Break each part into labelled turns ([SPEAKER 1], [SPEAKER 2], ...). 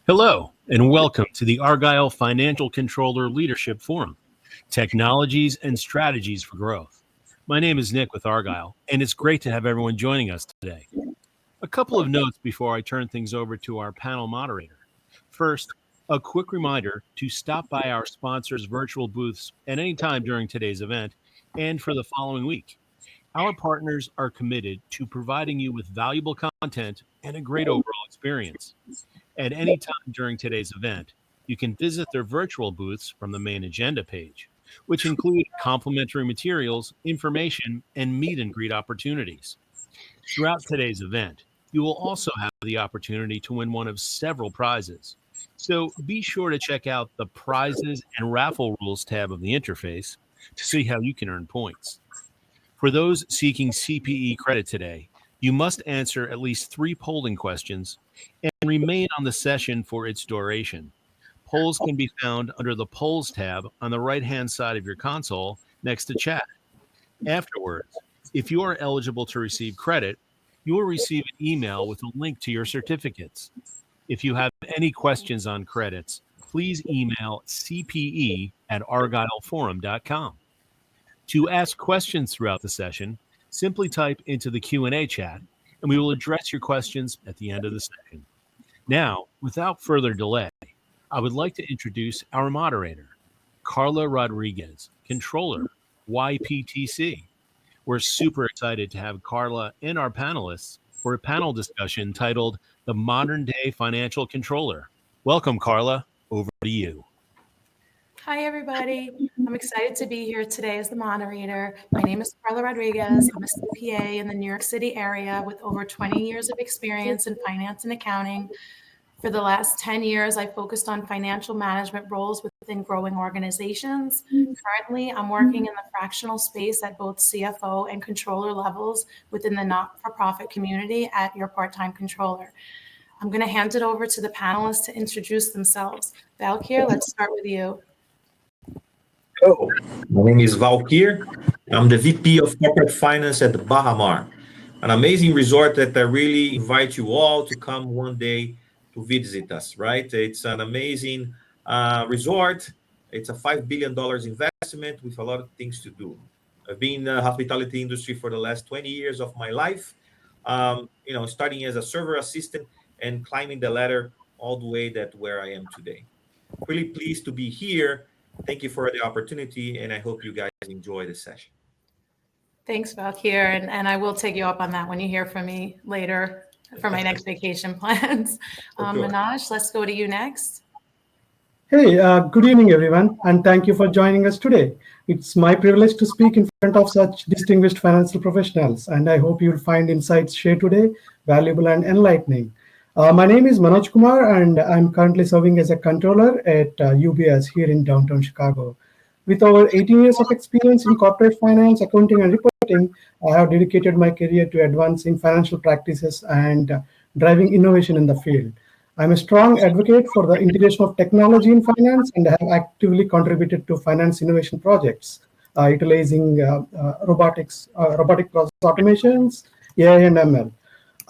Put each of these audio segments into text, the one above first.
[SPEAKER 1] Hello, and welcome to the Argyle Financial Controller Leadership Forum, Technologies and Strategies for Growth. My name is Nick with Argyle, and it's great to have everyone joining us today. A couple of notes before I turn things over to our panel moderator. First, a quick reminder to stop by our sponsors' virtual booths at any time during today's event and for the following week. Our partners are committed to providing you with valuable content and a great overall experience. At any time during today's event, you can visit their virtual booths from the main agenda page, which include complimentary materials, information, and meet and greet opportunities. Throughout today's event, you will also have the opportunity to win one of several prizes. So be sure to check out the prizes and raffle rules tab of the interface to see how you can earn points. For those seeking CPE credit today, you must answer at least 3 polling questions and remain on the session for its duration. Polls can be found under the Polls tab on the right-hand side of your console next to chat. Afterwards, if you are eligible to receive credit, you will receive an email with a link to your certificates. If you have any questions on credits, please email cpe@argyleforum.com. To ask questions throughout the session, simply type into the Q&A chat, and we will address your questions at the end of the session. Now, without further delay, I would like to introduce our moderator, Carla Rodriguez, Controller, YPTC. We're super excited to have Carla and our panelists for a panel discussion titled The Modern Day Financial Controller. Welcome, Carla. Over to you.
[SPEAKER 2] Hi, everybody. I'm excited to be here today as the moderator. My name is Carla Rodriguez. I'm a CPA in the New York City area with over 20 years of experience in finance and accounting. For the last 10 years, I focused on financial management roles within growing organizations. Currently, I'm working in the fractional space at both CFO and controller levels within the not-for-profit community at your part-time controller. I'm going to hand it over to the panelists to introduce themselves. Valkyr, let's start with you.
[SPEAKER 3] Hello, my name is Valkyr. I'm the VP of Corporate Finance at the Baha Mar, an amazing resort that I really invite you all to come one day to visit us, right? It's an amazing resort. It's a $5 billion investment with a lot of things to do. I've been in the hospitality industry for the last 20 years of my life, starting as a server assistant and climbing the ladder all the way where I am today. Really pleased to be here. Thank you for the opportunity, and I hope you guys enjoy the session.
[SPEAKER 2] Thanks, Valkyr, and I will take you up on that when you hear from me later for my next vacation plans.
[SPEAKER 3] Sure.
[SPEAKER 2] Manoj, let's go to you next.
[SPEAKER 4] Hey, good evening, everyone, and thank you for joining us today. It's my privilege to speak in front of such distinguished financial professionals, and I hope you'll find insights shared today valuable and enlightening. My name is Manoj Kumar, and I'm currently serving as a controller at UBS here in downtown Chicago. With over 18 years of experience in corporate finance, accounting, and reporting, I have dedicated my career to advancing financial practices and driving innovation in the field. I'm a strong advocate for the integration of technology in finance and have actively contributed to finance innovation projects, utilizing robotic process automations, AI, and ML.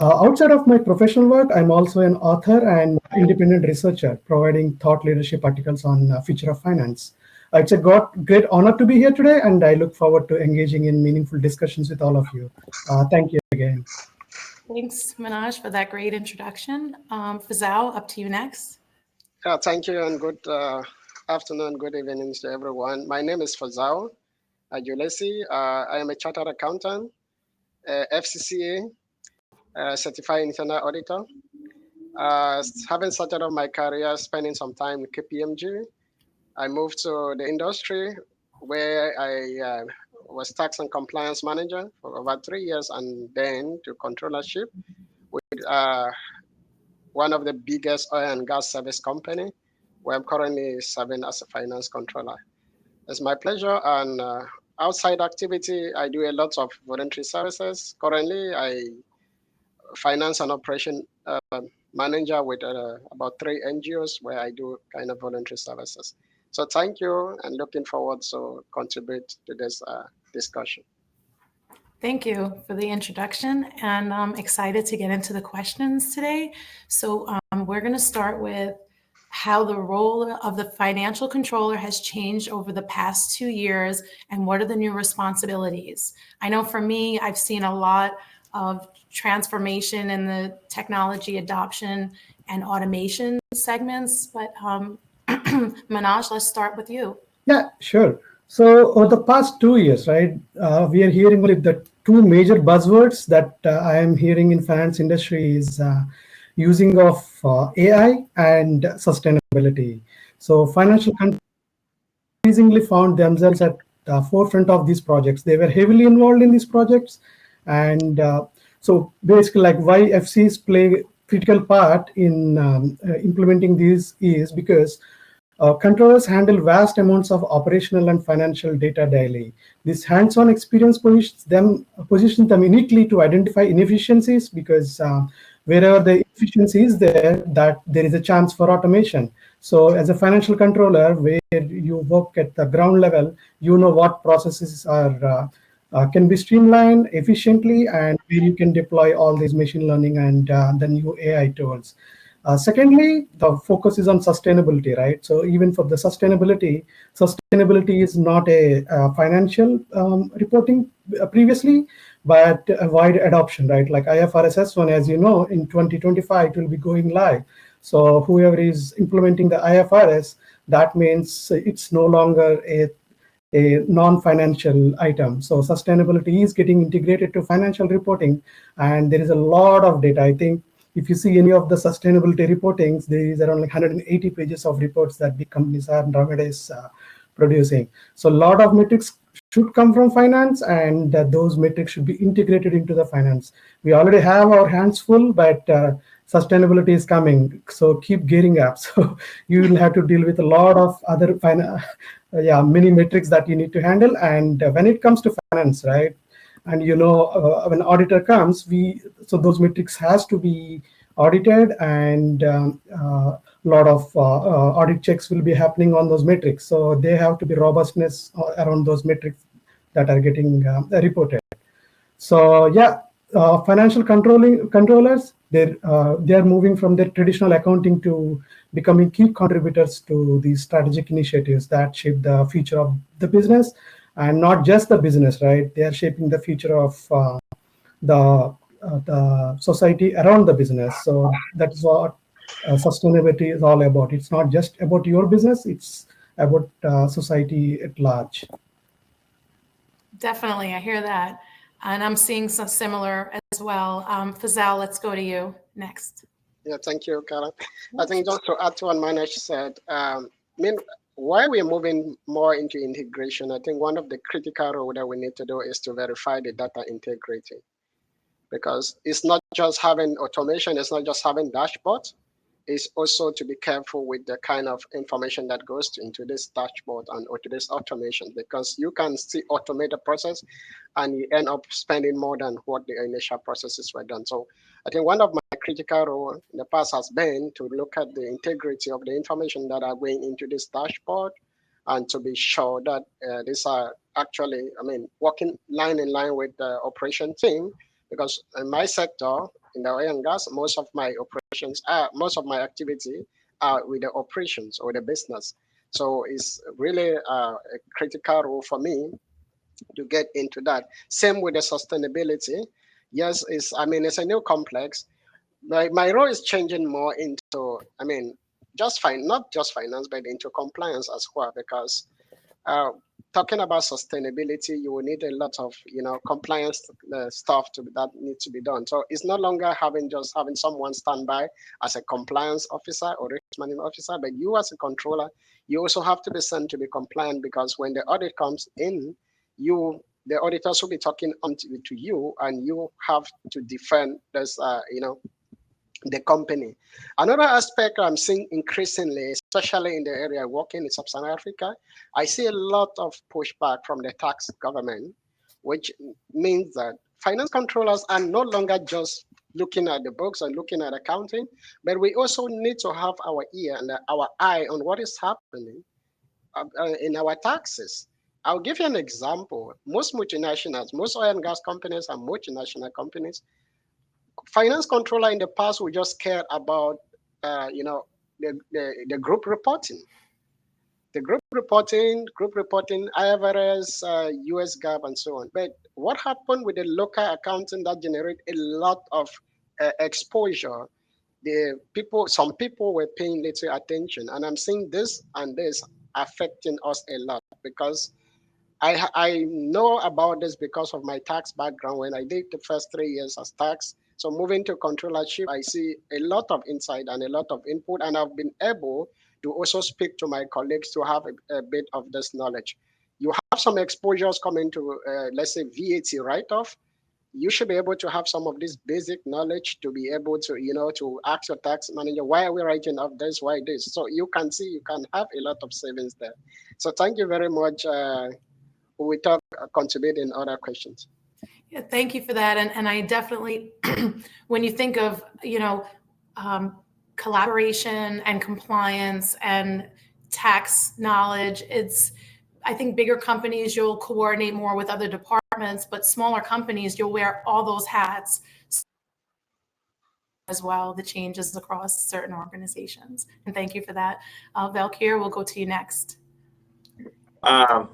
[SPEAKER 4] Outside of my professional work, I'm also an author and independent researcher, providing thought leadership articles on future of finance. It's a great honor to be here today, and I look forward to engaging in meaningful discussions with all of you. Thank you again.
[SPEAKER 2] Thanks, Manoj, for that great introduction. Fazal, up to you next.
[SPEAKER 5] Thank you, and good afternoon, good evening to everyone. My name is Fazal Ajulesi. I am a chartered accountant, FCCA, certified internal auditor. Having started off my career spending some time with KPMG, I moved to the industry where I was tax and compliance manager for about 3 years, and then to controllership with one of the biggest oil and gas service company, where I'm currently serving as a finance controller. It's my pleasure, and outside activity, I do a lot of voluntary services. Currently, I finance and operation manager with about 3 NGOs where I do kind of voluntary services. So thank you, and looking forward to contribute to this discussion.
[SPEAKER 2] Thank you for the introduction, and I'm excited to get into the questions today. So we're going to start with how the role of the financial controller has changed over the past 2 years and what are the new responsibilities. I know for me, I've seen a lot of transformation in the technology adoption and automation segments, but Manoj, let's start with you.
[SPEAKER 4] Yeah, sure. So over the past 2 years, right, we are hearing only the two major buzzwords that I am hearing in finance industry is using of AI and sustainability. So financial controllers increasingly found themselves at the forefront of these projects. They were heavily involved in these projects, and so basically, like why FCs play critical part in implementing these is because controllers handle vast amounts of operational and financial data daily. This hands-on experience positions them uniquely to identify inefficiencies because wherever the efficiency is there, that there is a chance for automation. So as a financial controller, where you work at the ground level, you know what processes are can be streamlined efficiently and where you can deploy all these machine learning and the new AI tools. Secondly, the focus is on sustainability, right? So even for the sustainability is not a financial reporting previously, but a wide adoption, right? Like IFRS S1, as you know, in 2025, it will be going live. So whoever is implementing the IFRS, that means it's no longer a non-financial item. So sustainability is getting integrated to financial reporting, and there is a lot of data. I think if you see any of the sustainability reportings, there is around like 180 pages of reports that big companies are nowadays producing. So a lot of metrics should come from finance, and those metrics should be integrated into the finance. We already have our hands full, but sustainability is coming. So keep gearing up. So you will have to deal with a lot of other many metrics that you need to handle. And when it comes to finance, right? And when auditor comes, so those metrics has to be audited, and a lot of audit checks will be happening on those metrics. So they have to be robustness around those metrics that are getting reported. So yeah, financial controllers, they are moving from their traditional accounting to becoming key contributors to these strategic initiatives that shape the future of the business. And not just the business, right? They are shaping the future of the society around the business. So that is what sustainability is all about. It's not just about your business; it's about society at large.
[SPEAKER 2] Definitely, I hear that, and I'm seeing some similar as well. Fazal, let's go to you next.
[SPEAKER 5] Yeah, thank you, Kara. I think just to add to what Manoj said, why we're moving more into integration, I think one of the critical role that we need to do is to verify the data integrity. Because it's not just having automation, it's not just having dashboards, it's also to be careful with the kind of information that goes into this dashboard and to this automation, because you can still automate the process and you end up spending more than what the initial processes were done. So I think one of my critical role in the past has been to look at the integrity of the information that are going into this dashboard and to be sure that these are actually, working line in line with the operation team, because in my sector, in the oil and gas, most of my activity are with the operations or the business. So it's really a critical role for me to get into that. Same with the sustainability. Yes, it's a new complex. My role is changing more into, not just finance, but into compliance as well, because talking about sustainability, you will need a lot of compliance stuff that needs to be done. So it's no longer having someone stand by as a compliance officer or risk management officer, but you as a controller, you also have to be sent to be compliant, because when the audit comes in, the auditors will be talking to you, and you have to defend this the company. Another aspect I'm seeing increasingly, especially in the area I work in Sub-Saharan Africa, I see a lot of pushback from the tax government, which means that finance controllers are no longer just looking at the books and looking at accounting, but we also need to have our ear and our eye on what is happening in our taxes. I'll give you an example. Most multinationals, most oil and gas companies are multinational companies. Finance controller in the past would just care about, the group reporting. The group reporting, IFRS, US GAAP, and so on. But what happened with the local accounting that generate a lot of exposure? Some people were paying little attention, and I'm seeing this and this affecting us a lot because I know about this because of my tax background. When I did the first 3 years as tax, so moving to controllership, I see a lot of insight and a lot of input, and I've been able to also speak to my colleagues to have a bit of this knowledge. You have some exposures coming to, let's say, VAT write-off. You should be able to have some of this basic knowledge to be able to, to ask your tax manager, why are we writing off this, why this? So you can see, you can have a lot of savings there. So thank you very much. We talk, contribute in other questions.
[SPEAKER 2] Yeah, thank you for that. And I definitely, when you think of, collaboration and compliance and tax knowledge, I think bigger companies, you'll coordinate more with other departments, but smaller companies, you'll wear all those hats as well, the changes across certain organizations. And thank you for that. Valkyr, we'll go to you next.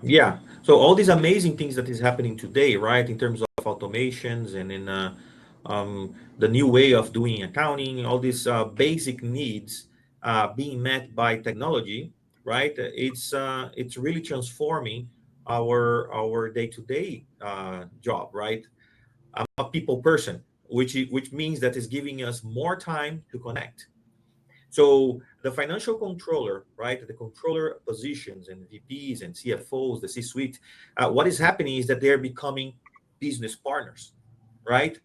[SPEAKER 3] Yeah. So all these amazing things that is happening today, right, in terms of automations and in the new way of doing accounting, all these basic needs being met by technology, right? It's really transforming our day-to-day job, right? I'm a people person, which means that it's giving us more time to connect. So the financial controller, right, the controller positions and VPs and CFOs, the C-suite, what is happening is that they're becoming business partners, right?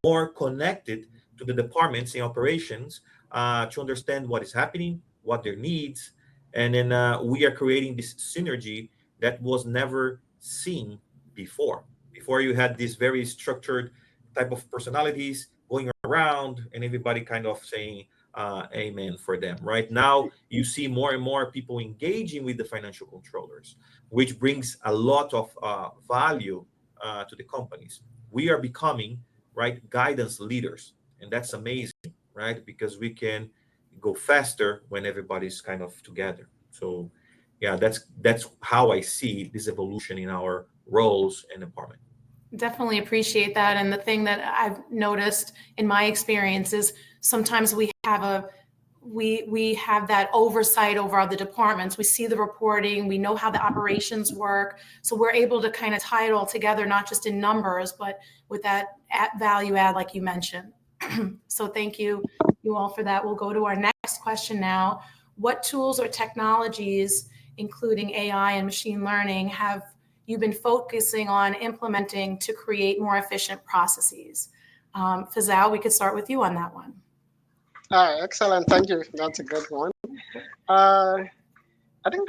[SPEAKER 3] More connected to the departments in operations to understand what is happening, what their needs, and then we are creating this synergy that was never seen before. Before you had this very structured type of personalities going around and everybody kind of saying amen for them. Right now, you see more and more people engaging with the financial controllers, which brings a lot of value to the companies. We are becoming, right, guidance leaders, and that's amazing, right? Because we can go faster when everybody's kind of together. So, yeah, that's how I see this evolution in our roles and department.
[SPEAKER 2] Definitely appreciate that. And the thing that I've noticed in my experience is sometimes we have we have that oversight over other departments. We see the reporting, we know how the operations work. So we're able to kind of tie it all together, not just in numbers, but with that value add, like you mentioned. So thank you all for that. We'll go to our next question now. What tools or technologies, including AI and machine learning, have you been focusing on implementing to create more efficient processes? Fazal, we could start with you on that one.
[SPEAKER 5] Excellent, thank you. That's a good one. I think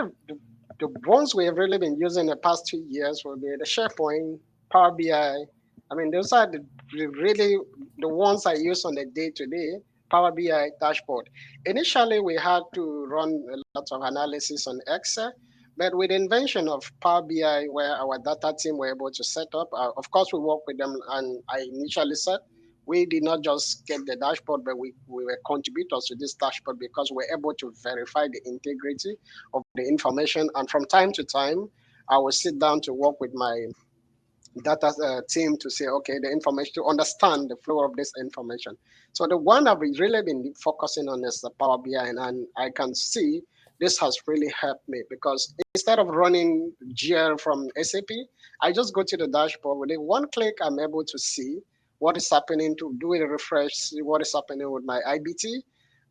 [SPEAKER 5] the ones we have really been using the past 2 years will be the SharePoint, Power BI. I mean, those are really the ones I use on the day-to-day. Power BI dashboard. Initially, we had to run a lot of analysis on Excel, but with the invention of Power BI, where our data team were able to set up, of course, we work with them, and I initially said, we did not just get the dashboard, but we were contributors to this dashboard because we're able to verify the integrity of the information. And from time to time, I will sit down to work with my data team to say, okay, the information, to understand the flow of this information. So the one I've really been focusing on is the Power BI, and I can see this has really helped me because instead of running GL from SAP, I just go to the dashboard. With one click, I'm able to see what is happening, to do a refresh, see what is happening with my IBT.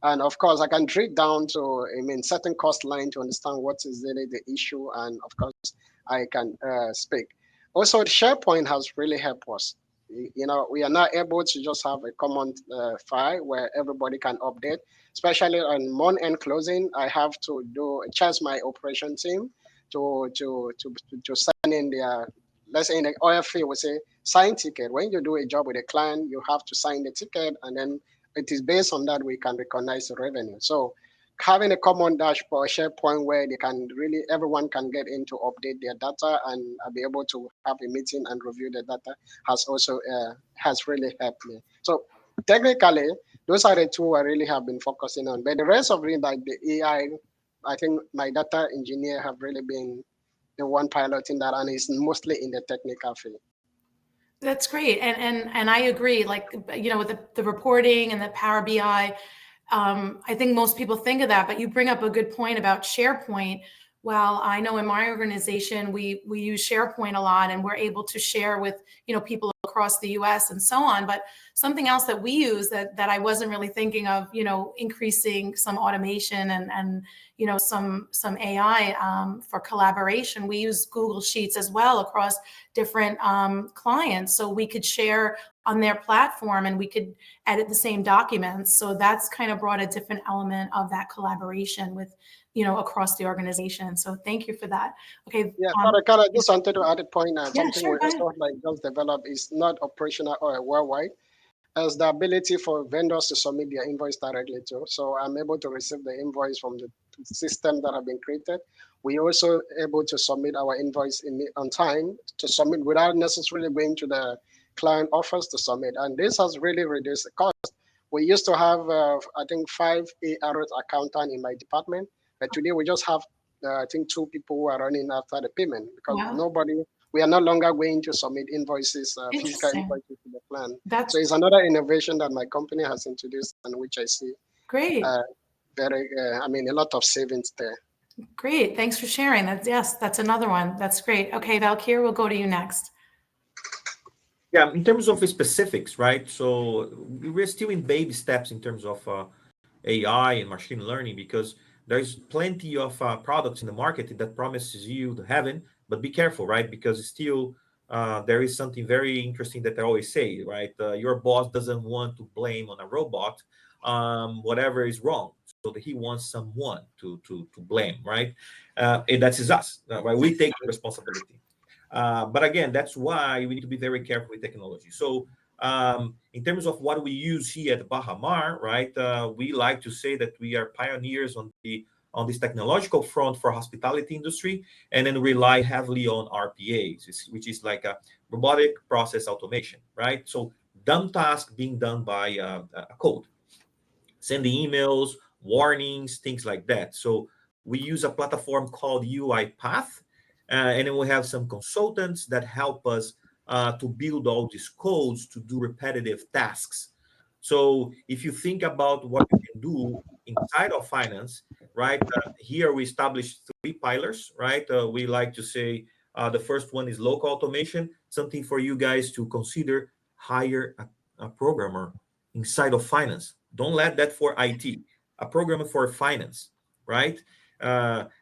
[SPEAKER 5] And of course, I can drill down to, certain cost line to understand what is really the issue. And of course, I can speak. Also, SharePoint has really helped us. We are now able to just have a common file where everybody can update, especially on month-end closing. I have to chance my operation team to send in their, let's say in the oil field, we say sign ticket. When you do a job with a client, you have to sign the ticket, and then it is based on that we can recognize the revenue. So having a common dashboard, SharePoint, where everyone can get in to update their data and be able to have a meeting and review the data has really helped me. So technically, those are the two I really have been focusing on. But the rest of it, like the AI, I think my data engineer have really been the one piloting that, and it's mostly in the technical field.
[SPEAKER 2] That's great. And I agree, like, with the reporting and the Power BI, I think most people think of that, but you bring up a good point about SharePoint. Well, I know in my organization, we use SharePoint a lot, and we're able to share with, people across the US and so on. But something else that we use that I wasn't really thinking of, increasing some automation and some AI for collaboration. We use Google Sheets as well across different clients. So we could share on their platform and we could edit the same documents. So that's kind of brought a different element of that collaboration with, across the organization. So thank you for that. Okay.
[SPEAKER 5] Yeah, I just wanted to add a point. Something
[SPEAKER 2] sure,
[SPEAKER 5] we also like just developed is not operational or worldwide, as the ability for vendors to submit their invoice directly too. So I'm able to receive the invoice from the system that have been created. We also able to submit our invoice on time to submit without necessarily going to the client office to submit. And this has really reduced the cost. We used to have, I think, 5 AR accountant in my department, but today we just have, I think, 2 people who are running after the payment because we are no longer going to submit invoices, physical invoices to the plan. So it's another innovation that my company has introduced and which I see
[SPEAKER 2] great.
[SPEAKER 5] A lot of savings there.
[SPEAKER 2] Great, thanks for sharing. That's another one. That's great. Okay, Valkyr, we'll go to you next.
[SPEAKER 3] Yeah, in terms of specifics, right? So we're still in baby steps in terms of AI and machine learning because there's plenty of products in the market that promises you the heaven, but be careful, right? Because still there is something very interesting that I always say, right? Your boss doesn't want to blame on a robot whatever is wrong. So that he wants someone to blame, right? And that is us, right? We take the responsibility. But again, that's why we need to be very careful with technology. So in terms of what we use here at Baha Mar, right, we like to say that we are pioneers on this technological front for hospitality industry, and then rely heavily on RPAs, which is like a robotic process automation, right? So dumb task being done by a code, sending emails, warnings, things like that. So we use a platform called UiPath, and then we have some consultants that help us to build all these codes to do repetitive tasks. So if you think about what you can do inside of finance, right, here we established 3 pillars, right? We like to say the first one is local automation, something for you guys to consider. Hire a programmer inside of finance. Don't let that for IT, a programmer for finance, right?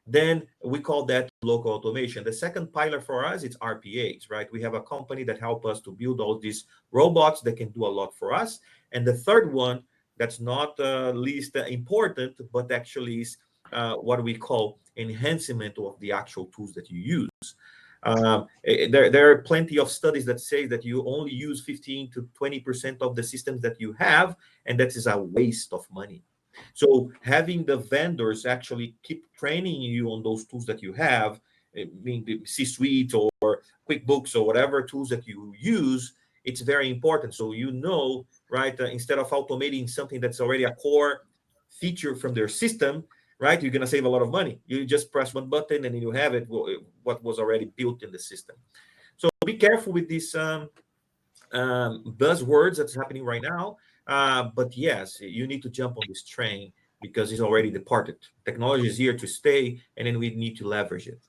[SPEAKER 3] Then we call that local automation. The second pillar for us is RPAs, right? We have a company that help us to build all these robots that can do a lot for us. And the third one, that's not least important, but actually is what we call enhancement of the actual tools that you use. There are plenty of studies that say that you only use 15 to 20% of the systems that you have, and that is a waste of money. So having the vendors actually keep training you on those tools that you have, being the C-Suite or QuickBooks or whatever tools that you use, it's very important. So right, instead of automating something that's already a core feature from their system, right, you're going to save a lot of money. You just press one button and then you have it, what was already built in the system. So be careful with these buzzwords that's happening right now. But yes, you need to jump on this train because it's already departed. Technology is here to stay, and then we need to leverage it.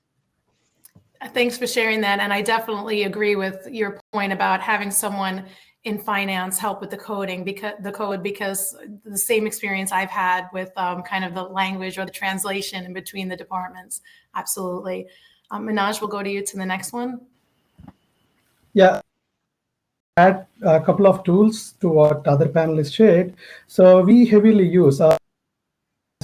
[SPEAKER 2] Thanks for sharing that. And I definitely agree with your point about having someone in finance help with the coding, because the same experience I've had with kind of the language or the translation in between the departments. Absolutely. Minaj, we'll go to you to the next one.
[SPEAKER 4] Yeah. Add a couple of tools to what other panelists shared. So we heavily use, as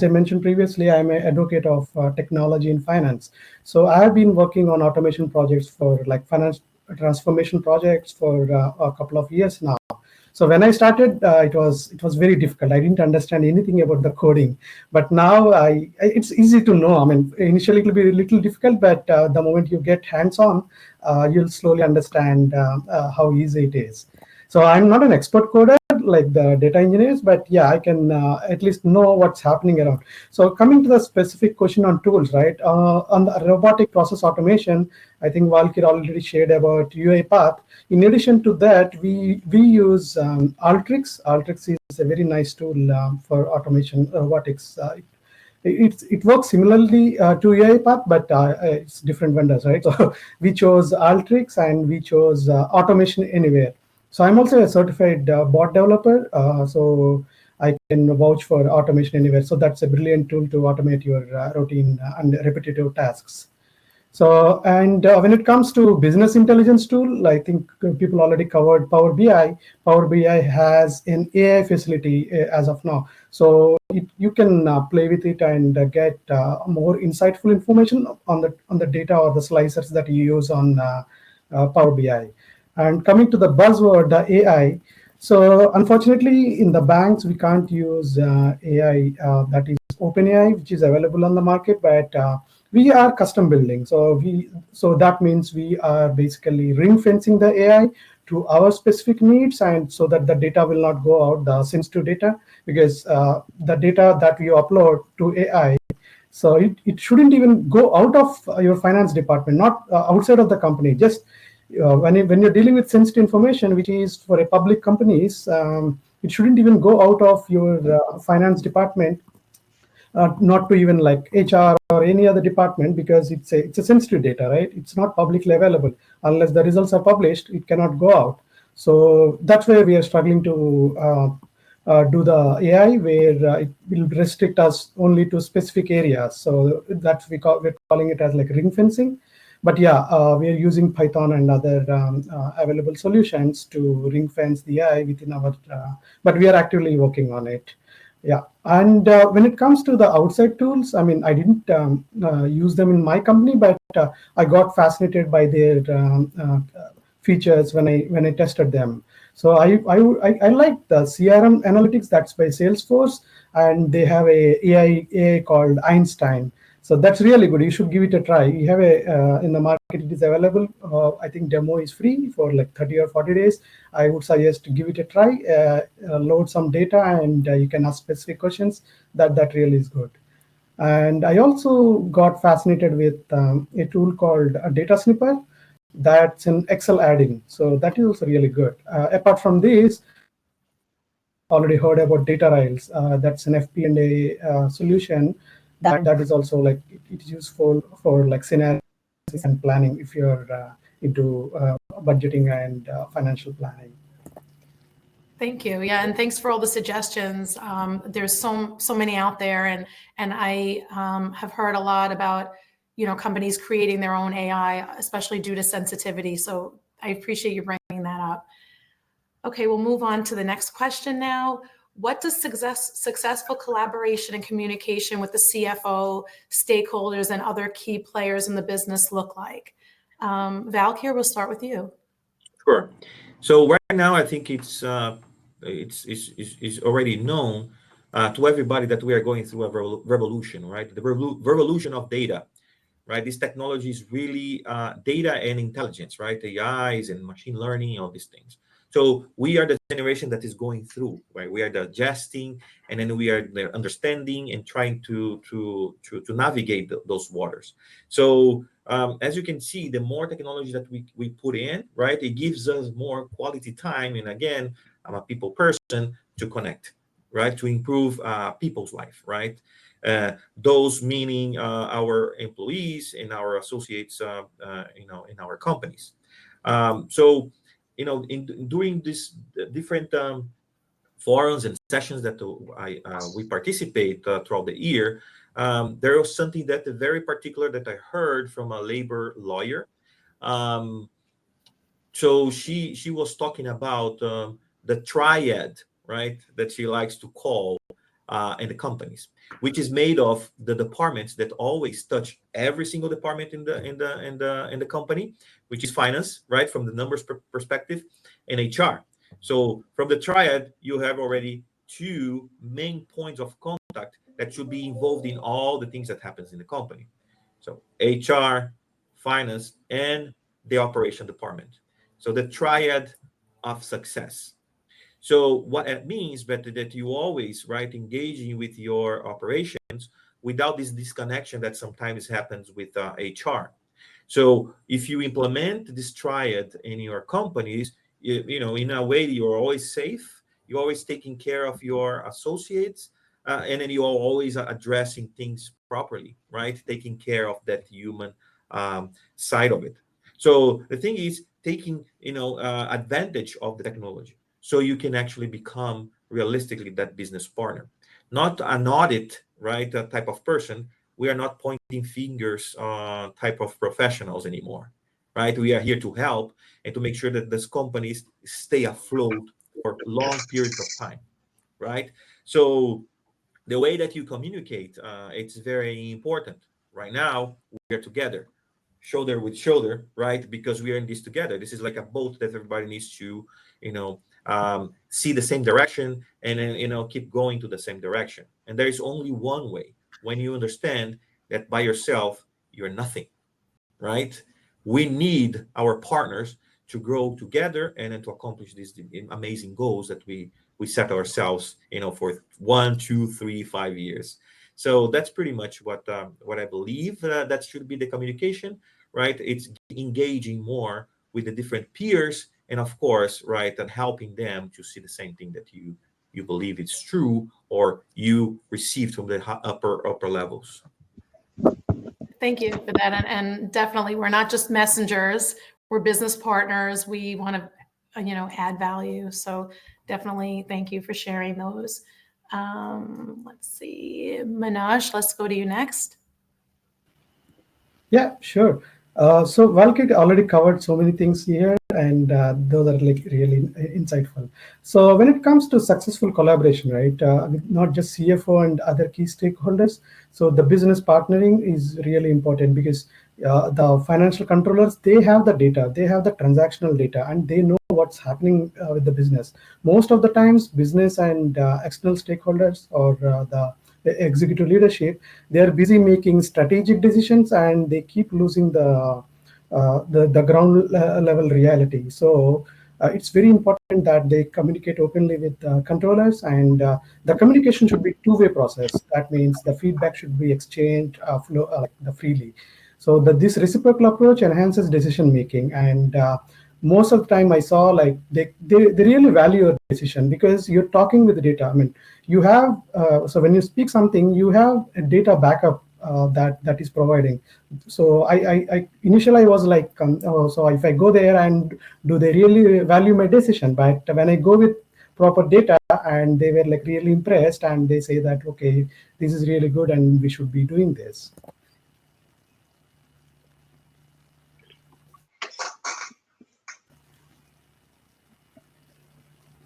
[SPEAKER 4] I mentioned previously, I'm an advocate of technology in finance. So I've been working on automation projects for like finance transformation projects for a couple of years now. So when I started, it was very difficult. I didn't understand anything about the coding, but now it's easy to know. I mean, initially it will be a little difficult, but the moment you get hands-on, you'll slowly understand how easy it is. So I'm not an expert coder like the data engineers, but yeah, I can at least know what's happening around. So coming to the specific question on tools, right? On the robotic process automation, I think Valkyr already shared about UiPath. In addition to that, we use Alteryx. Alteryx is a very nice tool for automation robotics. It works similarly to UiPath, but it's different vendors, right? So we chose Alteryx and we chose Automation Anywhere. So I'm also a certified bot developer, so I can vouch for Automation Anywhere. So that's a brilliant tool to automate your routine and repetitive tasks. So, and when it comes to business intelligence tool, I think people already covered Power BI. Power BI has an AI facility as of now. So you can play with it and get more insightful information on the data or the slicers that you use on Power BI. And coming to the buzzword, the AI. So unfortunately, in the banks, we can't use AI that is OpenAI, which is available on the market, but we are custom building. So that means we are basically ring fencing the AI to our specific needs, and so that the data will not go out, the sensitive data, because the data that we upload to AI, so it shouldn't even go out of your finance department, not outside of the company. Just when you're dealing with sensitive information, which is for a public companies, it shouldn't even go out of your finance department, not to even like HR or any other department, because it's a sensitive data, right? It's not publicly available. Unless the results are published, it cannot go out. So that's where we are struggling to do the AI, where it will restrict us only to specific areas. So we're calling it as like ring fencing. But yeah, we are using Python and other available solutions to ring fence the AI within our, but we are actively working on it. Yeah, and when it comes to the outside tools, I mean, I didn't use them in my company, but I got fascinated by their features when I tested them. So I like the CRM analytics, that's by Salesforce, and they have a AI called Einstein. So that's really good. You should give it a try. We have in the market, it is available. I think demo is free for like 30 or 40 days. I would suggest to give it a try, load some data, and you can ask specific questions. That really is good. And I also got fascinated with a tool called a Data Snipper. That's an Excel add-in. So that is also really good. Apart from this, already heard about Data Rails. That's an FP&A solution. That is also like it's useful for like scenarios and planning if you're into budgeting and financial planning.
[SPEAKER 2] Thank you. Yeah, and thanks for all the suggestions. There's so many out there, and I have heard a lot about companies creating their own AI, especially due to sensitivity. So I appreciate you bringing that up. Okay, we'll move on to the next question now. What does successful collaboration and communication with the CFO, stakeholders, and other key players in the business look like? Valkyr, we'll start with you.
[SPEAKER 3] Sure. So right now, I think it's already known to everybody that we are going through a revolution, right? The revolution of data, right? This technology is really data and intelligence, right? AIs and machine learning, all these things. So we are the generation that is going through, right? We are digesting, and then we are understanding and trying to navigate those waters. So as you can see, the more technology that we put in, right, it gives us more quality time. And again, I'm a people person, to connect, right, to improve people's life, right? Those meaning our employees and our associates, in our companies. So during these different forums and sessions that we participate throughout the year, there was something that very particular that I heard from a labor lawyer. So she was talking about the triad, right, that she likes to call in the companies, which is made of the departments that always touch every single department in the company, which is finance, right, from the numbers perspective, and HR. So from the triad, you have already two main points of contact that should be involved in all the things that happens in the company. So HR, finance, and the operation department. So the triad of success. So what it means, but that you always, right, engaging with your operations without this disconnection that sometimes happens with HR. So if you implement this triad in your companies, in a way, you're always safe. You're always taking care of your associates, and then you're always addressing things properly, right? Taking care of that human side of it. So the thing is taking, advantage of the technology, so you can actually become realistically that business partner, not an audit, right? Type of person. We are not pointing fingers type of professionals anymore, right? We are here to help and to make sure that these companies stay afloat for long periods of time, right? So the way that you communicate, it's very important. Right now, we are together, shoulder with shoulder, right? Because we are in this together. This is like a boat that everybody needs to, see the same direction, and then, keep going to the same direction. And there is only one way. When you understand that by yourself, you're nothing, right? We need our partners to grow together and then to accomplish these amazing goals that we set ourselves, for 1, 2, 3, 5 years. So that's pretty much what I believe that should be the communication, right? It's engaging more with the different peers, and of course, right, and helping them to see the same thing that you believe it's true, or you received from the upper levels.
[SPEAKER 2] Thank you for that. And definitely, we're not just messengers, we're business partners. We want to, add value. So definitely thank you for sharing those. Let's see, Manoj, let's go to you next.
[SPEAKER 4] Yeah, sure. So Valkit already covered so many things here, and those are like really insightful. So when it comes to successful collaboration, right, with not just CFO and other key stakeholders, so the business partnering is really important, because the financial controllers, they have the data, they have the transactional data, and they know what's happening with the business. Most of the times, business and external stakeholders, or the executive leadership, they are busy making strategic decisions, and they keep losing the ground level reality. So it's very important that they communicate openly with controllers, and the communication should be two-way process. That means the feedback should be exchanged freely. So this reciprocal approach enhances decision making, and most of the time I saw like they really value your decision, because you're talking with the data. I mean, you have so when you speak something, you have a data backup that is providing. So I initially I was like, so if I go there, and do they really value my decision? But when I go with proper data, and they were like really impressed, and they say that, okay, this is really good and we should be doing this.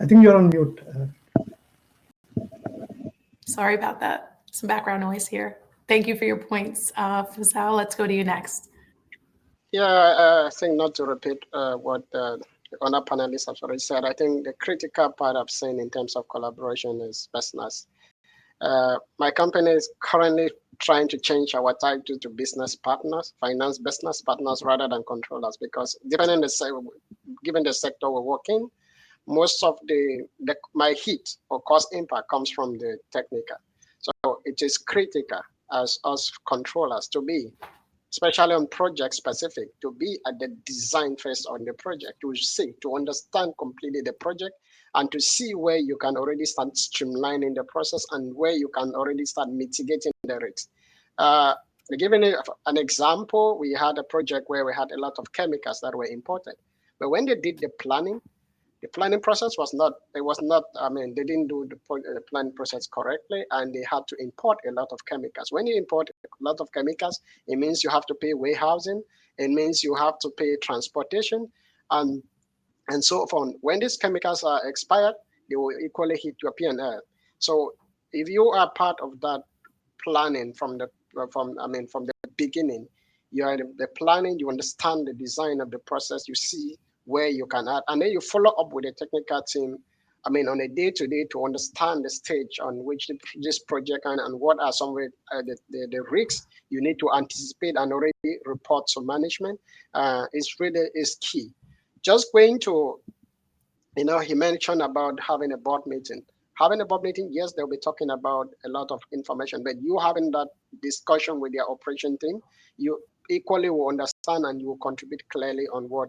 [SPEAKER 4] I think you're on mute.
[SPEAKER 2] Sorry about that. Some background noise here. Thank you for your points, Fazal. Let's go to you next.
[SPEAKER 5] Yeah, I think not to repeat what the other panelists have already said, I think the critical part of saying in terms of collaboration is business. My company is currently trying to change our title to business partners, finance business partners rather than controllers, because given the sector we work in, most of my hit or cost impact comes from the technical. So it is critical as us controllers to be, especially on project specific, to be at the design phase on the project, to understand completely the project, and to see where you can already start streamlining the process, and where you can already start mitigating the risks. Giving an example, we had a project where we had a lot of chemicals that were imported, but when they did the planning process was not, they didn't do the planning process correctly, and they had to import a lot of chemicals. When you import a lot of chemicals, it means you have to pay warehousing, it means you have to pay transportation, and so on. When these chemicals are expired, they will equally hit your P&L. So if you are part of that planning from the beginning, you are the planning, you understand the design of the process, you see where you can add, and then you follow up with the technical team. I mean, on a day-to-day to understand the stage on which this project and what are some of the risks you need to anticipate and already report to management is key. Just going to, he mentioned about having a board meeting. Having a board meeting, yes, they'll be talking about a lot of information, but you having that discussion with your operation team, you equally will understand and you will contribute clearly on what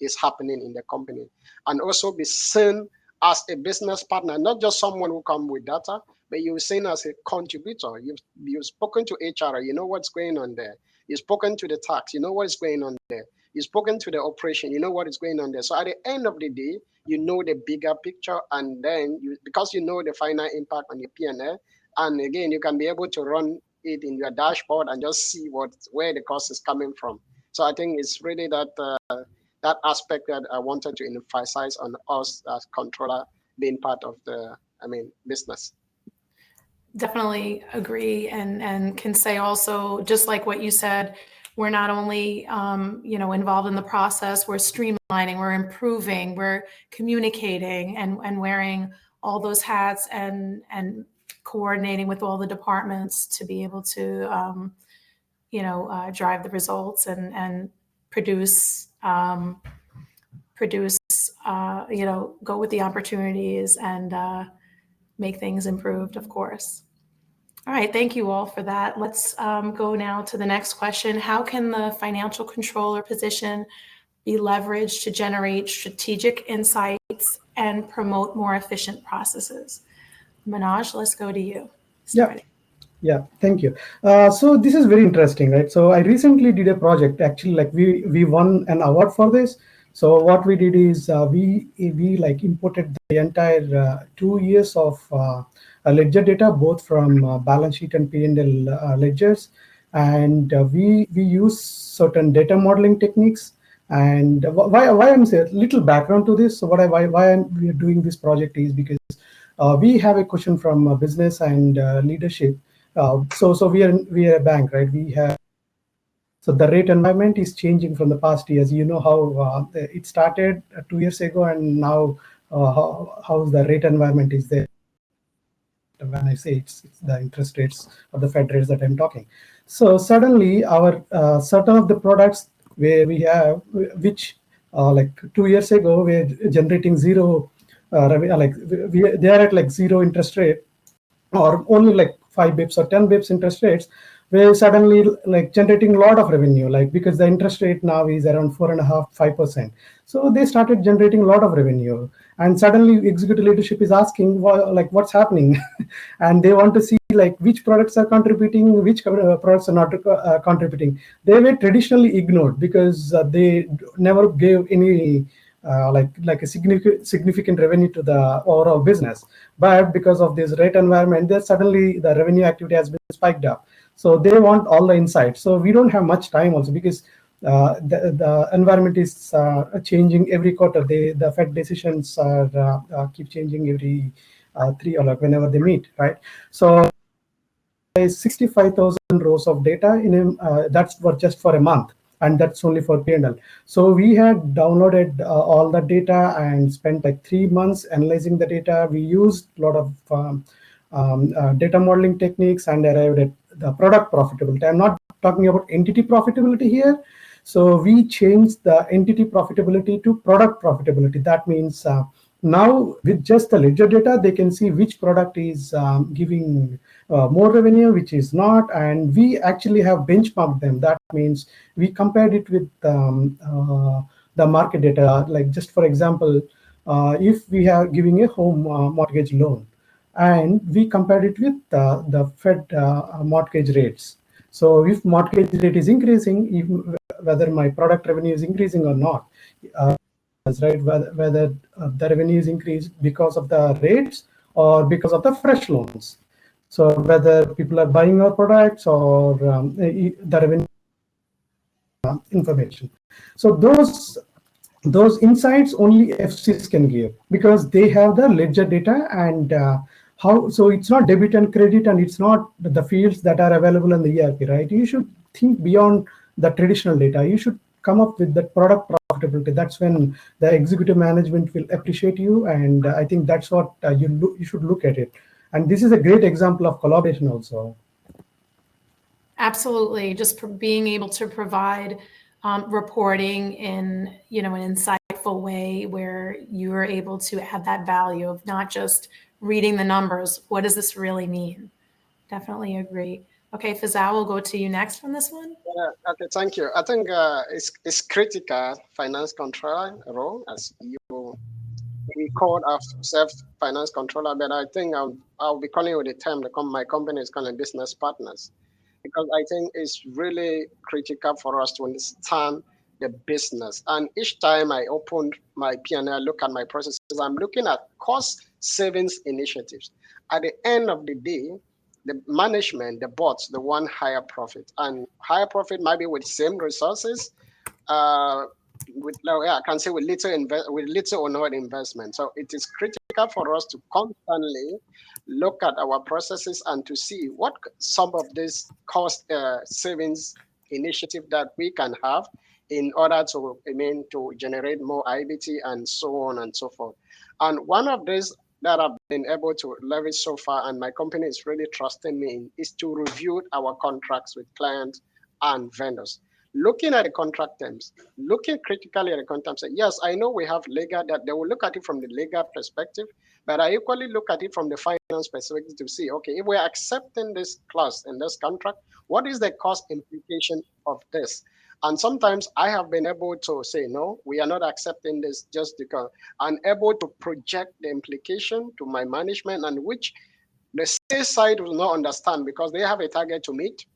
[SPEAKER 5] is happening in the company, and also be seen as a business partner, not just someone who come with data, but you're seen as a contributor. You've spoken to HR, you know what's going on there. You've spoken to the tax, you know what's going on there. You've spoken to the operation, you know what is going on there. So at the end of the day, you know the bigger picture, and then because you know the final impact on your P&L, and again, you can be able to run it in your dashboard and just see where the cost is coming from. So I think it's really that aspect that I wanted to emphasize on us as controller being part of the business.
[SPEAKER 2] Definitely agree, and can say also, just like what you said, we're not only involved in the process, we're streamlining, we're improving, we're communicating, and wearing all those hats and coordinating with all the departments to be able to drive the results and produce go with the opportunities and make things improved, of course. All right, thank you all for that. Let's go now to the next question. How can the financial controller position be leveraged to generate strategic insights and promote more efficient processes? Manoj, let's go to you.
[SPEAKER 4] Yeah, thank you. So this is very interesting, right? So I recently did a project, actually, like we won an award for this. So what we did is we imported the entire 2 years of ledger data, both from balance sheet and P&L ledgers, and we use certain data modeling techniques. And why I'm saying a little background to this. So why we are doing this project is because we have a question from business and leadership. So we are a bank, right? So the rate environment is changing from the past years. You know how it started 2 years ago, and now how the rate environment is there. When I say it's the interest rates or the Fed rates that I'm talking. So suddenly our certain of the products where we have, which like 2 years ago, we're generating zero, they are at like zero interest rate, or only like 5 bips or 10 bips interest rates, we're suddenly like generating a lot of revenue, like because the interest rate now is around 4.5-5%. So they started generating a lot of revenue, and suddenly executive leadership is asking, like, what's happening, and they want to see like which products are contributing, which products are not contributing. They were traditionally ignored because they never gave any like a significant revenue to the overall business. But because of this rate environment, then suddenly the revenue activity has been spiked up. So they want all the insights. So we don't have much time also, because the environment is changing every quarter. The Fed decisions keep changing every 3 or like whenever they meet, right? So 65,000 rows of data that's just for a month, and that's only for P&L. So we had downloaded all the data and spent like 3 months analyzing the data. We used a lot of data modeling techniques and arrived at the product profitability. I'm not talking about entity profitability here. So we changed the entity profitability to product profitability. That means now with just the ledger data, they can see which product is giving more revenue, which is not, and we actually have benchmarked them. That means we compared it with the market data. Like, just for example, if we are giving a home mortgage loan, and we compared it with the Fed mortgage rates. So if mortgage rate is increasing, whether my product revenue is increasing or not, right? Whether the revenue is increased because of the rates or because of the fresh loans. So whether people are buying our products or the revenue information. So those insights only FCs can give, because they have the ledger data and so it's not debit and credit, and it's not the fields that are available in the ERP, right? You should think beyond the traditional data. You should come up with the product profitability. That's when the executive management will appreciate you, and I think that's what you should look at it. And this is a great example of collaboration also.
[SPEAKER 2] Absolutely. Just being able to provide reporting in, an insightful way where you are able to add that value of not just reading the numbers. What does this really mean? Definitely agree. Okay, Fazal, we'll go to you next on this one.
[SPEAKER 5] Yeah, okay, thank you. I think it's critical finance controller role, as we called ourselves finance controller, but I think I'll be calling with the term my company is calling business partners, because I think it's really critical for us to understand the business. And each time I open my P&L, look at my processes, I'm looking at cost savings initiatives. At the end of the day, the management, the boards, the one higher profit, and higher profit might be with same resources, I can say with little or no investment. So it is critical for us to constantly look at our processes and to see what some of these cost savings initiative that we can have in order to generate more IBT and so on and so forth. And one of these that I've been able to leverage so far, and my company is really trusting me in, is to review our contracts with clients and vendors. Looking at the contract terms, looking critically at the contract terms. Yes, I know we have legal, that they will look at it from the legal perspective, but I equally look at it from the finance perspective to see, okay, if we're accepting this clause in this contract, what is the cost implication of this? And sometimes I have been able to say, no, we are not accepting this, just because I'm able to project the implication to my management, and which the sales side will not understand because they have a target to meet.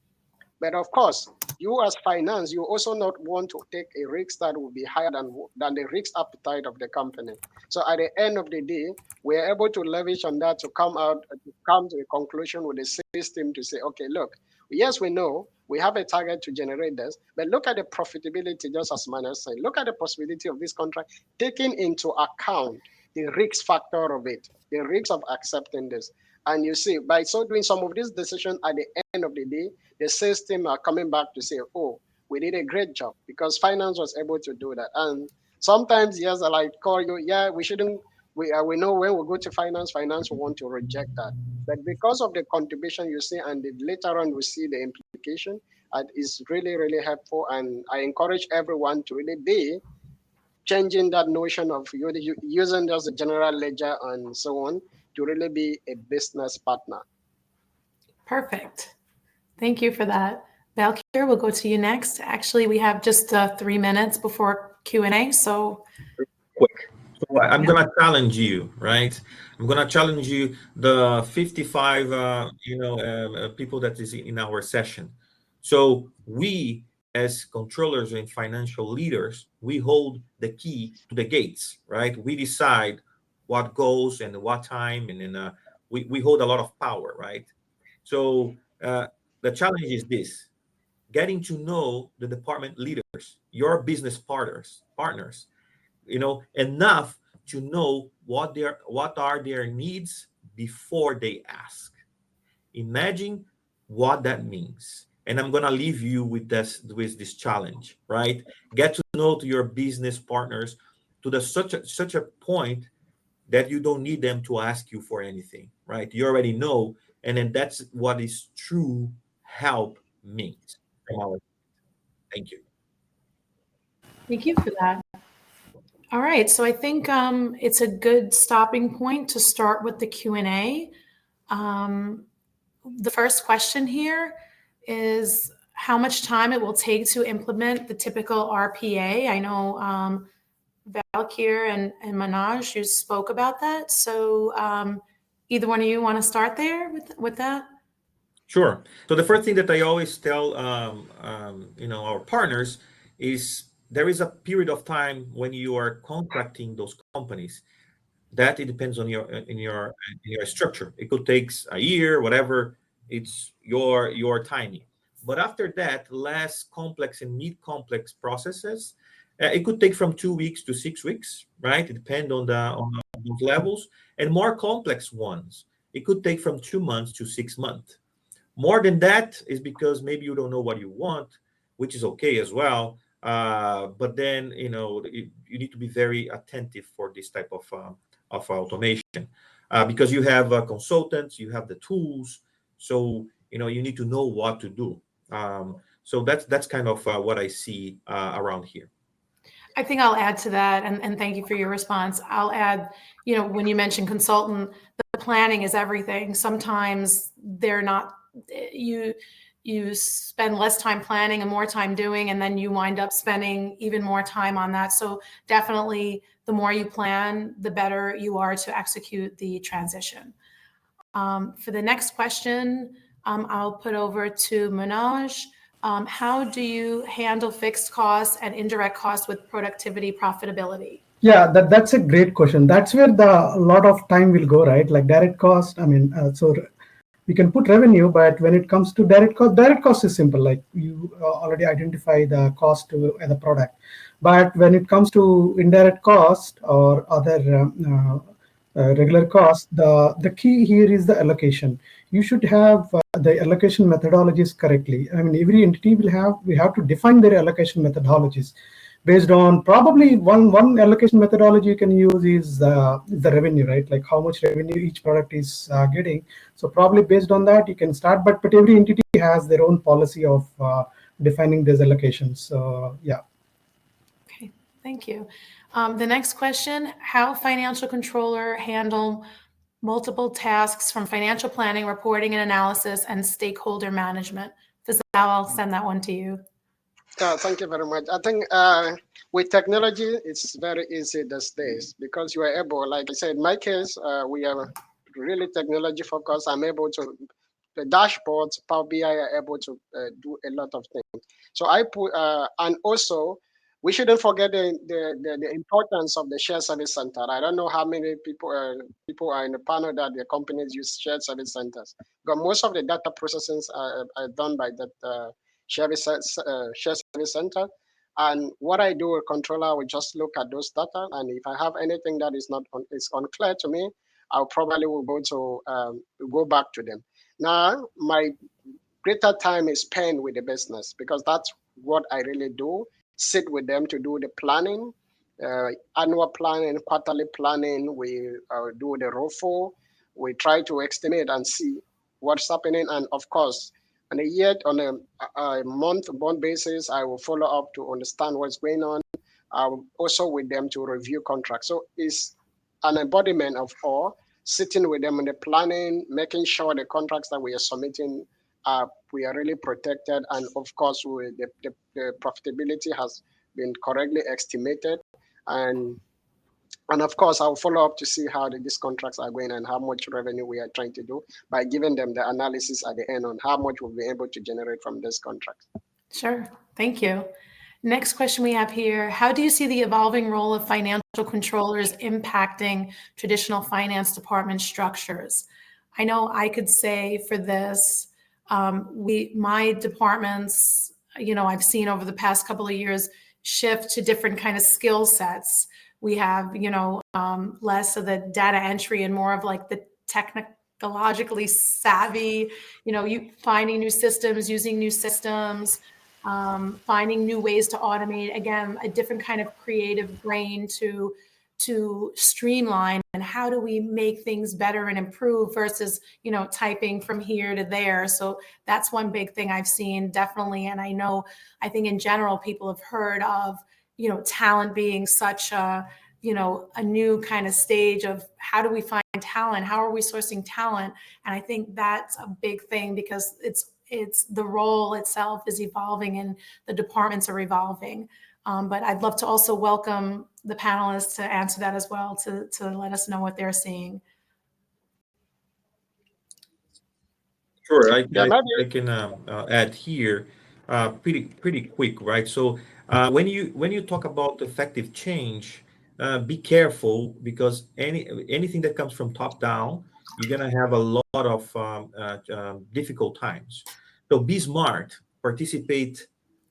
[SPEAKER 5] But of course, you as finance, you also not want to take a risk that will be higher than the risk appetite of the company. So at the end of the day, we are able to leverage on that to come to a conclusion with the sales team to say, okay, look, yes, we know we have a target to generate this, but look at the profitability, just as Manuel said, look at the possibility of this contract, taking into account the risk factor of it, the risk of accepting this. And you see, by so doing some of these decisions at the end of the day, the sales team are coming back to say, oh, we did a great job because finance was able to do that. And sometimes, yes, I like call you, yeah, we shouldn't, we know when we go to finance will want to reject that. But because of the contribution you see, and later on we see the implication, it is really, really helpful. And I encourage everyone to really be changing that notion of using just the general ledger and so on to really be a business partner.
[SPEAKER 2] Perfect. Thank you for that. Valkyr, we'll go to you next. Actually, we have just 3 minutes before Q&A, so.
[SPEAKER 3] Quick. So I'm going to challenge you, right? I'm going to challenge you, the 55, people that is in our session. So we, as controllers and financial leaders, we hold the key to the gates, right? We decide what goes and what time, and then we hold a lot of power, right? So the challenge is this: getting to know the department leaders, your business partners, enough to know what are their needs before they ask. Imagine what that means. And I'm gonna leave you with this challenge, right? Get to know your business partners to such a point that you don't need them to ask you for anything, right? You already know, and then that's what is true help means from our. Thank you.
[SPEAKER 2] Thank you for that. All right, so I think it's a good stopping point to start with the Q&A. The first question here is how much time it will take to implement the typical RPA. I know Valkyr and Manoj, you spoke about that. So either one of you want to start there with that?
[SPEAKER 3] Sure. So the first thing that I always tell our partners is there is a period of time when you are contracting those companies that it depends on your structure. It could take a year, whatever. It's your timing. But after that, less complex and mid-complex processes, it could take from 2 weeks to 6 weeks, right? It depends on those levels. And more complex ones, it could take from 2 months to 6 months. More than that is because maybe you don't know what you want, which is okay as well. But then, you need to be very attentive for this type of automation, because you have consultants, you have the tools, so you need to know what to do. So that's kind of what I see around here.
[SPEAKER 2] I think I'll add to that, and thank you for your response. I'll add, when you mention consultant, the planning is everything. Sometimes they're not, you spend less time planning and more time doing, and then you wind up spending even more time on that. So definitely the more you plan, the better you are to execute the transition. For the next question, I'll put over to Manoj. How do you handle fixed costs and indirect costs with productivity profitability?
[SPEAKER 4] Yeah, that's a great question. That's where a lot of time will go, right? Like direct cost. I mean, so we can put revenue, but when it comes to direct cost is simple. Like you already identify the cost to the product. But when it comes to indirect cost or other regular cost, the key here is the allocation. You should have the allocation methodologies correctly. I mean, every entity we have to define their allocation methodologies based on probably one allocation methodology you can use is the revenue, right? Like how much revenue each product is getting. So probably based on that you can start, but every entity has their own policy of defining these allocations. So yeah.
[SPEAKER 2] Okay, thank you. The next question: how financial controller handle multiple tasks from financial planning, reporting and analysis, and stakeholder management? Fazal, I'll send that one to you.
[SPEAKER 5] Thank you very much. I think with technology, it's very easy these days because you are able, like I said, in my case, we are really technology focused. I'm able to, the dashboards, Power BI are able to do a lot of things. So I put, and also, we shouldn't forget the importance of the shared service center. I don't know how many people are in the panel that the companies use shared service centers. But most of the data processing are done by that shared service center. And what I do, a controller will just look at those data, and if I have anything that is is unclear to me, I'll probably will go back to them. Now, my greater time is spent with the business because that's what I really do. Sit with them to do the planning, annual planning, quarterly planning. We do the ROFO. We try to estimate and see what's happening, and of course, on a month-to-month basis, I will follow up to understand what's going on. Also with them to review contracts. So it's an embodiment of all, sitting with them in the planning, making sure the contracts that we are submitting, we are really protected. And of course, the profitability has been correctly estimated. And of course, I'll follow up to see how these contracts are going and how much revenue we are trying to do by giving them the analysis at the end on how much we'll be able to generate from this contract.
[SPEAKER 2] Sure. Thank you. Next question we have here: how do you see the evolving role of financial controllers impacting traditional finance department structures? I know I could say for this, my departments, I've seen over the past couple of years shift to different kind of skill sets. We have, less of the data entry and more of like the technologically savvy, you finding new systems, using new systems, finding new ways to automate. Again, a different kind of creative brain to streamline, and how do we make things better and improve versus, typing from here to there. So that's one big thing I've seen, definitely. And I think in general, people have heard of, talent being such a new kind of stage of how do we find talent? How are we sourcing talent? And I think that's a big thing because it's the role itself is evolving and the departments are evolving. But I'd love to also welcome the panelists to answer that as well, to let us know what they're seeing.
[SPEAKER 3] Sure, I can add here pretty quick, right? So when you talk about effective change, be careful because anything that comes from top down, you're gonna have a lot of difficult times. So be smart, participate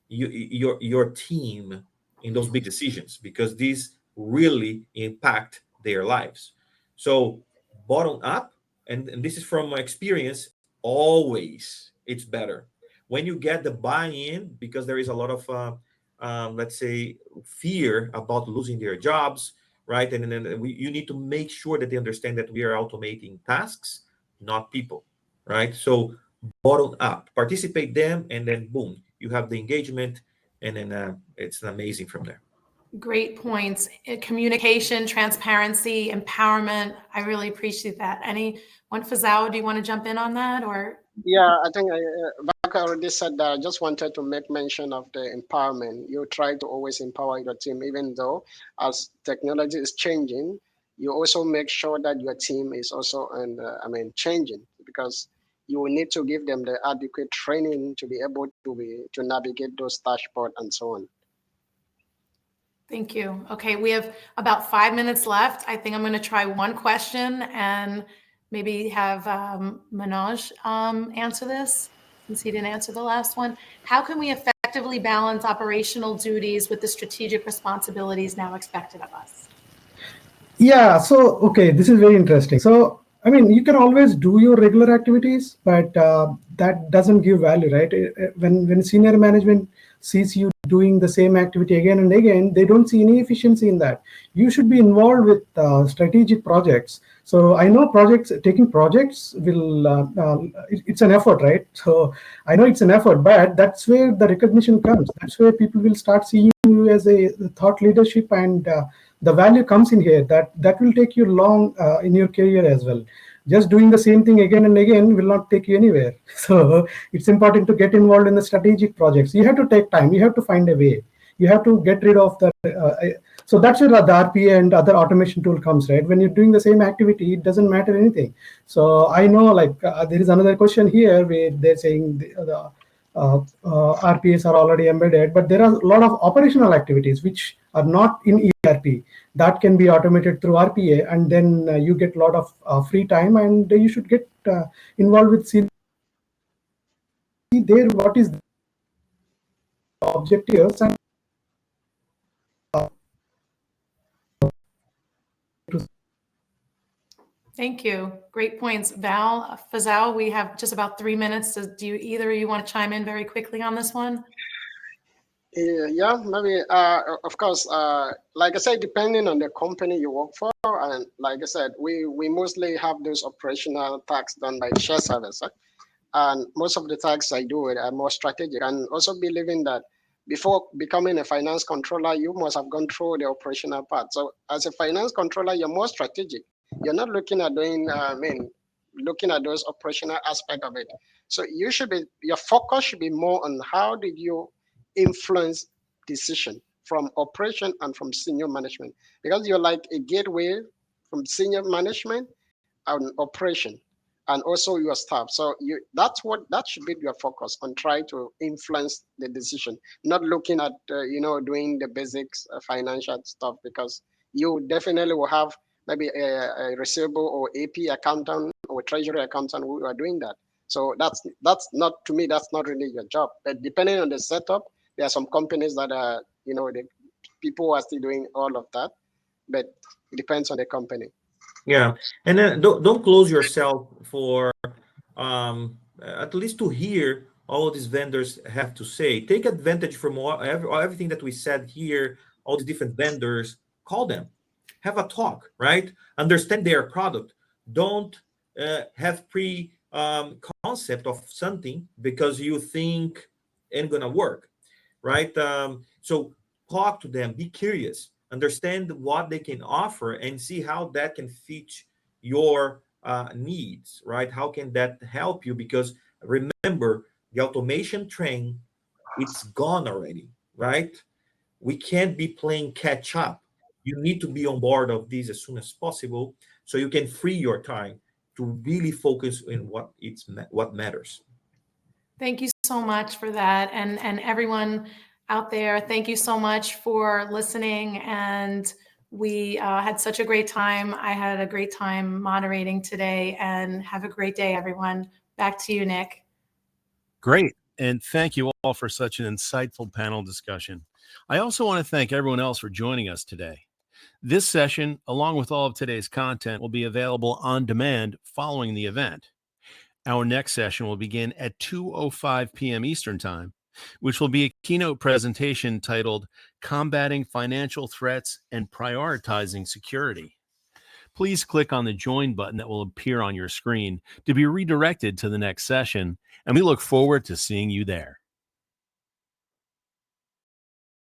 [SPEAKER 3] your team in those big decisions because these really impact their lives. So bottom up, and this is from my experience, always it's better when you get the buy-in because there is a lot of let's say, fear about losing their jobs, right? And then you need to make sure that they understand that we are automating tasks, not people, right? So bottom up, participate them, and then boom, you have the engagement, and then it's amazing from there.
[SPEAKER 2] Great points. Communication, transparency, empowerment. I really appreciate that. Anyone, Fazao, do you want to jump in on that? Or
[SPEAKER 5] Yeah, I think Baka already said that. I just wanted to make mention of the empowerment. You try to always empower your team, even though as technology is changing, you also make sure that your team is also, changing, because you will need to give them the adequate training to be able to navigate those dashboards and so on.
[SPEAKER 2] thank you. Okay, we have about 5 minutes left. I think I'm going to try one question and maybe have Manoj answer this, since he didn't answer the last one. How can we effectively balance operational duties with the strategic responsibilities now expected of us?
[SPEAKER 4] Yeah, so, okay, this is very interesting. So, I mean, you can always do your regular activities, but that doesn't give value, right? When senior management sees you doing the same activity again and again, they don't see any efficiency in that. You should be involved with strategic projects. So I know taking projects it's an effort, right? So I know it's an effort, but that's where the recognition comes. That's where people will start seeing you as a thought leadership, and the value comes in here. That will take you long in your career as well. Just doing the same thing again and again will not take you anywhere. So it's important to get involved in the strategic projects. You have to take time. You have to find a way. You have to get rid of the. So that's where the RPA and other automation tool comes, right? When you're doing the same activity, it doesn't matter anything. So I know, there is another question here where they're saying the RPAs are already embedded, but there are a lot of operational activities which are not in ERP that can be automated through RPA, and then you get a lot of free time, and you should get involved with see there what is the objectives and
[SPEAKER 2] Thank you. Great points. Fazal, we have just about 3 minutes. Do either of you want to chime in very quickly on this one?
[SPEAKER 5] Yeah, maybe. Of course, like I said, depending on the company you work for, and like I said, we mostly have those operational tasks done by shared service, and most of the tasks I do are more strategic. And also believing that before becoming a finance controller, you must have gone through the operational part. So as a finance controller, you're more strategic. You're not looking at looking at those operational aspects of it. So your focus should be more on how did you influence decision from operation and from senior management, because you're like a gateway from senior management and operation and also your staff. So that should be your focus on trying to influence the decision, not looking at doing the basics financial stuff, because you definitely will have maybe a receivable or AP accountant or treasury accountant who are doing that. So that's not, to me, that's not really your job. But depending on the setup, there are some companies that are, the people are still doing all of that, but it depends on the company.
[SPEAKER 3] Yeah, and then don't close yourself for at least to hear all these vendors have to say. Take advantage from everything that we said here, all the different vendors. Call them, have a talk, right? Understand their product. Don't have concept of something because you think ain't gonna work, right? So talk to them, be curious, understand what they can offer, and see how that can fit your needs, right? How can that help you? Because remember, the automation train, it's gone already, right? We can't be playing catch up. You need to be on board of this as soon as possible so you can free your time to really focus in what matters.
[SPEAKER 2] Thank you so much for that. And everyone out there, thank you so much for listening. And we had such a great time. I had a great time moderating today, and have a great day, everyone. Back to you, Nick.
[SPEAKER 1] Great. And thank you all for such an insightful panel discussion. I also want to thank everyone else for joining us today. This session, along with all of today's content, will be available on demand following the event. Our next session will begin at 2:05 p.m. Eastern Time which will be a keynote presentation titled Combating Financial Threats and Prioritizing Security. Please click on the join button that will appear on your screen to be redirected to the next session, and we look forward to seeing you there.